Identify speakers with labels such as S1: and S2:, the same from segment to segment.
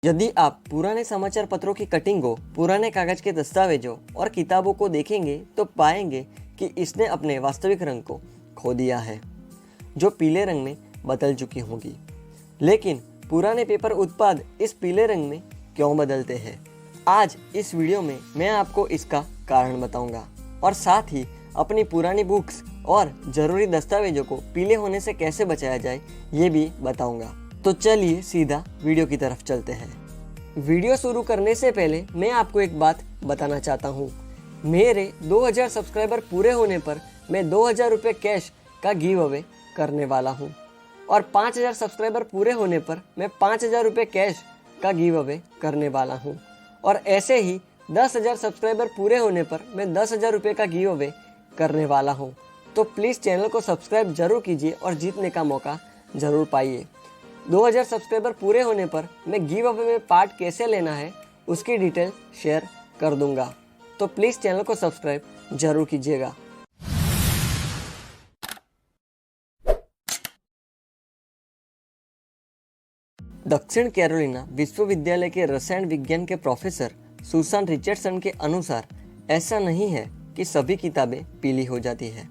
S1: यदि आप पुराने समाचार पत्रों की कटिंगों, पुराने कागज के दस्तावेजों और किताबों को देखेंगे तो पाएंगे कि इसने अपने वास्तविक रंग को खो दिया है, जो पीले रंग में बदल चुकी होगी। लेकिन पुराने पेपर उत्पाद इस पीले रंग में क्यों बदलते हैं? आज इस वीडियो में मैं आपको इसका कारण बताऊंगा और साथ ही अपनी पुरानी बुक्स और ज़रूरी दस्तावेजों को पीले होने से कैसे बचाया जाए ये भी बताऊंगा। तो चलिए सीधा वीडियो की तरफ चलते हैं। वीडियो शुरू करने से पहले मैं आपको एक बात बताना चाहता हूँ। मेरे 2000 सब्सक्राइबर पूरे होने पर मैं 2000 रुपये कैश का गिव अवे करने वाला हूँ और 5000 सब्सक्राइबर पूरे होने पर मैं 5000 रुपये कैश का गिव अवे करने वाला हूँ और ऐसे ही 10,000 सब्सक्राइबर पूरे होने पर मैं 10,000 रुपये का गिव अवे करने वाला हूँ। तो प्लीज़ चैनल को सब्सक्राइब जरूर कीजिए और जीतने का मौका ज़रूर पाइए। 2000 सब्सक्राइबर पूरे होने पर मैं गिव अवे में पार्ट कैसे लेना है उसकी डिटेल शेयर कर दूंगा। तो प्लीज़ चैनल को सब्सक्राइब जरूर कीजिएगा। दक्षिण कैरोलिना विश्वविद्यालय के रसायन विज्ञान के प्रोफेसर सुसान रिचर्डसन के अनुसार ऐसा नहीं है कि सभी किताबें पीली हो जाती है।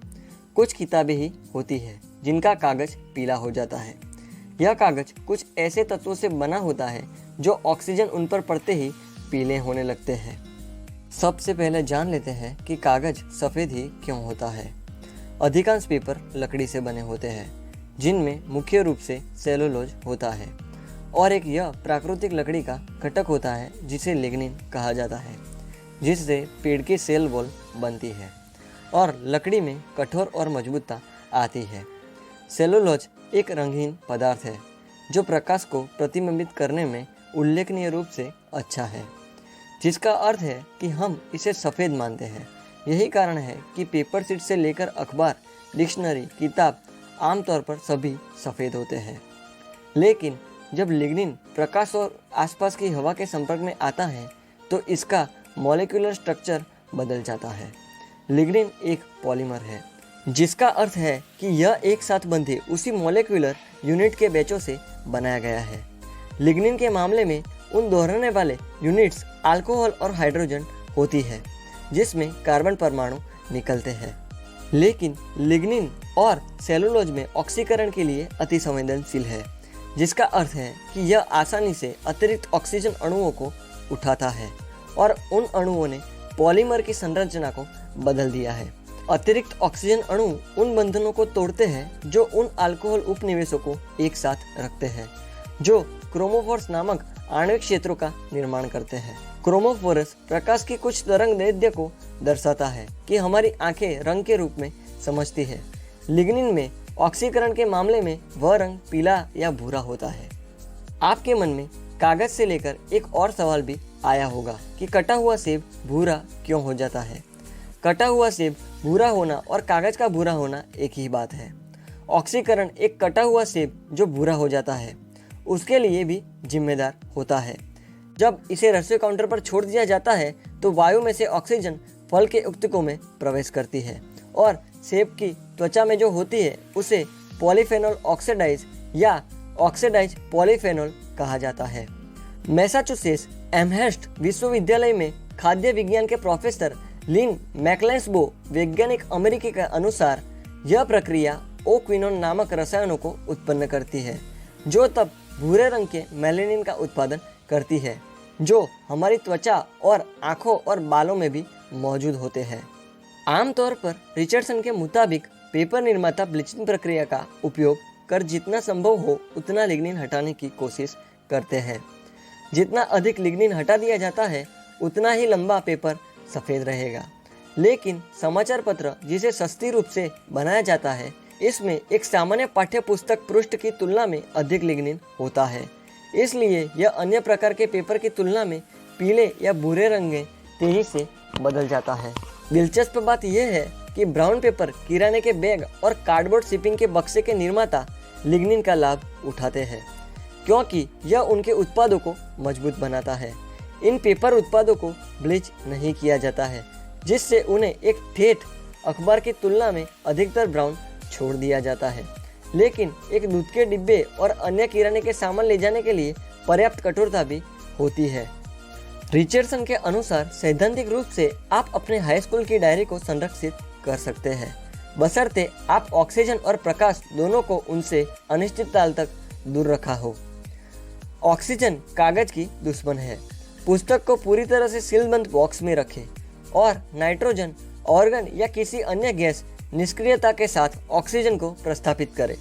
S1: कुछ किताबें ही होती है जिनका कागज पीला हो जाता है। यह कागज कुछ ऐसे तत्वों से बना होता है जो ऑक्सीजन उन पर पड़ते ही पीले होने लगते हैं। सबसे पहले जान लेते हैं कि कागज सफ़ेद ही क्यों होता है। अधिकांश पेपर लकड़ी से बने होते हैं जिनमें मुख्य रूप से सेलुलोज होता है और एक यह प्राकृतिक लकड़ी का घटक होता है जिसे लिग्निन कहा जाता है, जिससे पेड़ की सेल वॉल बनती है और लकड़ी में कठोर और मजबूतता आती है। सेलुलोज एक रंगहीन पदार्थ है जो प्रकाश को प्रतिबिंबित करने में उल्लेखनीय रूप से अच्छा है, जिसका अर्थ है कि हम इसे सफ़ेद मानते हैं। यही कारण है कि पेपर शीट से लेकर अखबार, डिक्शनरी, किताब आमतौर पर सभी सफ़ेद होते हैं। लेकिन जब लिग्निन प्रकाश और आसपास की हवा के संपर्क में आता है तो इसका मॉलिक्यूलर स्ट्रक्चर बदल जाता है। लिग्निन एक पॉलीमर है, जिसका अर्थ है कि यह एक साथ बंधे उसी मॉलिक्यूलर यूनिट के बैचों से बनाया गया है। लिग्निन के मामले में उन दोहराने वाले यूनिट्स अल्कोहल और हाइड्रोजन होती है जिसमें कार्बन परमाणु निकलते हैं। लेकिन लिग्निन और सेलुलोज में ऑक्सीकरण के लिए अति संवेदनशील है, जिसका अर्थ है कि यह आसानी से अतिरिक्त ऑक्सीजन अणुओं को उठाता है और उन अणुओं ने पॉलीमर की संरचना को बदल दिया है। अतिरिक्त ऑक्सीजन अणु उन बंधनों को तोड़ते हैं जो उन अल्कोहल उपनिवेशों को एक साथ रखते हैं, जो क्रोमोफोर्स नामक आणविक क्षेत्रों का निर्माण करते हैं। क्रोमोफोरस प्रकाश की कुछ तरंगदैर्ध्य को दर्शाता है कि हमारी आंखें रंग के रूप में समझती है। लिग्निन में ऑक्सीकरण के मामले में वह रंग पीला या भूरा होता है। आपके मन में कागज से लेकर एक और सवाल भी आया होगा कि कटा हुआ सेब भूरा क्यों हो जाता है। कटा हुआ सेब भूरा होना और कागज का भूरा होना एक ही बात है। ऑक्सीकरण एक कटा हुआ सेब जो भूरा हो जाता है उसके लिए भी जिम्मेदार होता है। जब इसे रेस्टोरेंट काउंटर पर छोड़ दिया जाता है तो वायु में से ऑक्सीजन फल के ऊतकों में प्रवेश करती है और सेब की त्वचा में जो होती है उसे पॉलीफेनॉल ऑक्सीडाइज या ऑक्सीडाइज पॉलीफेनॉल कहा जाता है। मैसाचुसेट्स एमहेस्ट विश्वविद्यालय में खाद्य विज्ञान के प्रोफेसर लिन मैकलेंसबो वैज्ञानिक अमेरिकी के अनुसार यह प्रक्रिया ओक्विनोन नामक रसायनों को उत्पन्न करती है जो तब भूरे रंग के मेलानिन का उत्पादन करती है, जो हमारी त्वचा और आँखों और बालों में भी मौजूद होते हैं। आमतौर पर रिचर्डसन के मुताबिक पेपर निर्माता ब्लीचिंग प्रक्रिया का उपयोग कर जितना संभव हो उतना लिग्निन हटाने की कोशिश करते हैं। जितना अधिक लिग्निन हटा दिया जाता है उतना ही लंबा पेपर सफ़ेद रहेगा। लेकिन समाचार पत्र जिसे सस्ती रूप से बनाया जाता है इसमें एक सामान्य पाठ्य पुस्तक पृष्ठ की तुलना में अधिक लिग्निन होता है, इसलिए यह अन्य प्रकार के पेपर की तुलना में पीले या भूरे रंग में तेजी से बदल जाता है। दिलचस्प बात यह है कि ब्राउन पेपर, किराने के बैग और कार्डबोर्ड शिपिंग के बक्से के निर्माता लिग्निन का लाभ उठाते हैं क्योंकि यह उनके उत्पादों को मजबूत बनाता है। इन पेपर उत्पादों को ब्लीच नहीं किया जाता है जिससे उन्हें एक ठेठ अखबार की तुलना में अधिकतर ब्राउन छोड़ दिया जाता है। लेकिन एक दूध के डिब्बे और अन्य किराने के सामान ले जाने के लिए पर्याप्त कठोरता भी होती है। रिचर्डसन के अनुसार सैद्धांतिक रूप से आप अपने हाई स्कूल की डायरी को संरक्षित कर सकते हैं, बशर्ते आप ऑक्सीजन और प्रकाश दोनों को उनसे अनिश्चित काल तक दूर रखा हो। ऑक्सीजन कागज की दुश्मन है। पुस्तक को पूरी तरह से सीलबंद बॉक्स में रखें और नाइट्रोजन, ऑर्गन या किसी अन्य गैस निष्क्रियता के साथ ऑक्सीजन को प्रस्थापित करें,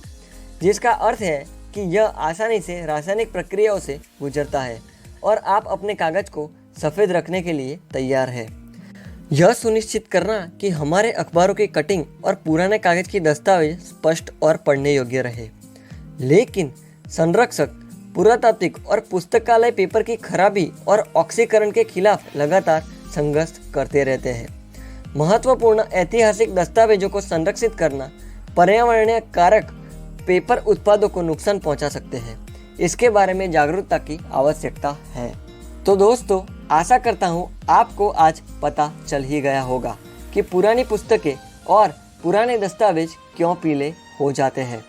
S1: जिसका अर्थ है कि यह आसानी से रासायनिक प्रक्रियाओं से गुजरता है और आप अपने कागज को सफ़ेद रखने के लिए तैयार है। यह सुनिश्चित करना कि हमारे अखबारों की कटिंग और पुराने कागज की दस्तावेज स्पष्ट और पढ़ने योग्य रहे। लेकिन संरक्षक पुरातात्विक और पुस्तकालय पेपर की खराबी और ऑक्सीकरण के खिलाफ लगातार संघर्ष करते रहते हैं। महत्वपूर्ण ऐतिहासिक दस्तावेजों को संरक्षित करना पर्यावरणीय कारक पेपर उत्पादों को नुकसान पहुंचा सकते हैं। इसके बारे में जागरूकता की आवश्यकता है। तो दोस्तों, आशा करता हूं आपको आज पता चल ही गया होगा कि पुरानी पुस्तकें और पुराने दस्तावेज क्यों पीले हो जाते हैं।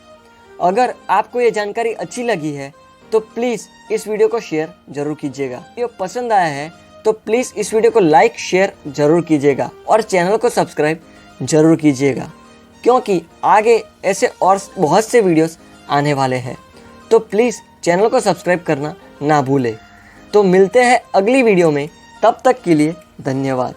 S1: अगर आपको ये जानकारी अच्छी लगी है तो प्लीज़ इस वीडियो को शेयर जरूर कीजिएगा। वीडियो पसंद आया है तो प्लीज़ इस वीडियो को लाइक शेयर जरूर कीजिएगा और चैनल को सब्सक्राइब जरूर कीजिएगा, क्योंकि आगे ऐसे और बहुत से वीडियोस आने वाले हैं। तो प्लीज़ चैनल को सब्सक्राइब करना ना भूलें। तो मिलते हैं अगली वीडियो में, तब तक के लिए धन्यवाद।